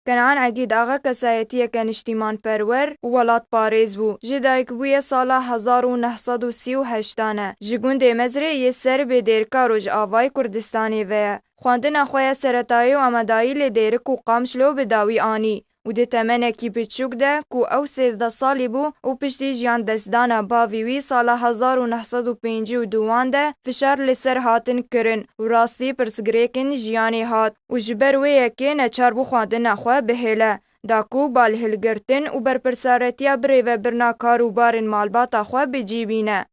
کنعان عقید آغا کسایتیه که نیشتیمان پرور و ولات پاریز بو. جدایک بوی سالا 1938 جگونده مزره یه سر به دیرکا روش آوای کردستانی وی. خواندن خواه سرطایی و امدایی لدیرک و قامشلو بداوی آنی. و ده تمنه کی بچوک ده کو او 13 سالی بو و پشتی جیان دستدانا باویوی سالا 1952 ده فشار لسر هاتن کرن و راستی پرسگریکن جیانی هات و جبر ویه که نچار بو خواندن اخواه بهیله. داکو بالهلگرتن و برپرسارتیا بری و برنا کارو بارن مالبات اخواه بجیبینه.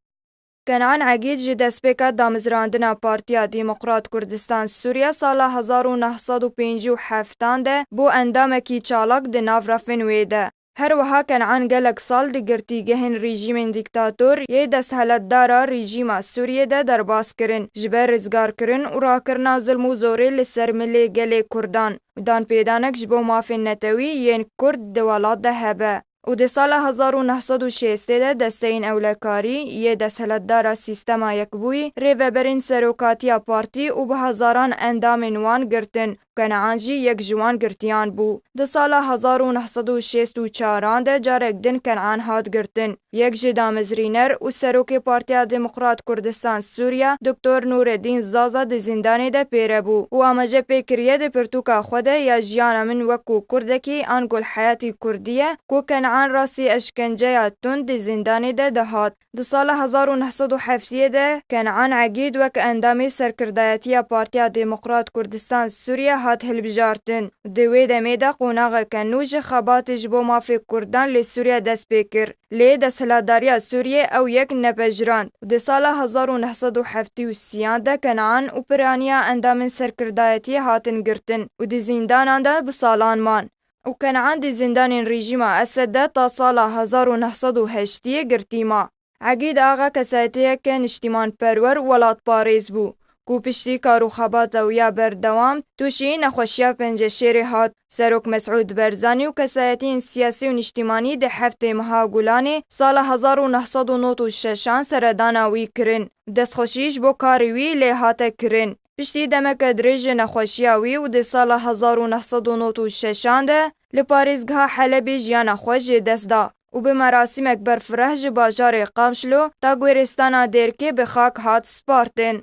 کنعان عقید جی دسپیکا دامزراندنا پارتیا دیمقراط کردستان سوریا سالا 1957 ده بو اندامکی چالاک ده نافرافن ویده. هر وها کنعان گلک سال ده گرتیگهن رژیم دیکتاتور یه دستحلت دارا رژیم سوریه ده درباس کرن جبر رزگار کرن و راکرنا ظلم و زوری لسر ملی گلی کردان و دان پیدانک جبو مافین نتوی ین کرد دوالات ده هبه. و ده سال 1906 ده دستین اولکاری یه دستحلت دارا سیستما یکبوی ریوبرین سروکاتیا پارتی و به هزاران اندام نوان گرتن کنعان جی یک جوان گرتیان بو. ده سال 1964 ده جارک دن کنعان هاد گرتن. یک جدامزرینر و سروک پارتیا دموکرات کردستان سوریا دکتر نوردین زازا ده زندانی ده پیره بو. و آمجه پیکریه ده پرتوکا خوده یا جیان من وکو کردکی آنگل حیاتی کردیه کو کنعان راسی اشکنجه تون ده زندانی ده دهات. ده سال 1907 ده کنعان عقید وک اندامی سرکردایتی پارتیا دموکرات کردستان سوریا هات هلبجارتن. دوی دمی ده قوناغ کنوش خبات جبو مافی کردان لی سوریا دست پیکر. لی دستهلداری سوریه او یک نپجراند. ده سال 1973 ده کنعان و پرانیا اندام سرکردایتی هاتن گرتن و ده زندانان ده بسالان مان. و کنعان ده زندان رژیم اسد ده تا سال 1908 گرتیما. عقید آغا کسایتیه که نشتیمان پرور ولات پاریز بو. کو پشتی کارو خبات و یا بردوام توشی نخوشیا پنج شیر هات سروک مسعود برزانی و کسایتین سیاسی و نشتیمانی ده هفته مهاگولانی سال 1996 سرداناوی کرن. دستخوشیش بو کاروی لی هاته کرن. پشتی دمک درج نخوشیاوی و ده سال 1996 ده لپاریزگاه حلبی جیان خوش دست دا. و به مراسم اکبر فرح باجار قامشلو تا گویرستان دیرکه به خاک هات سپارتن.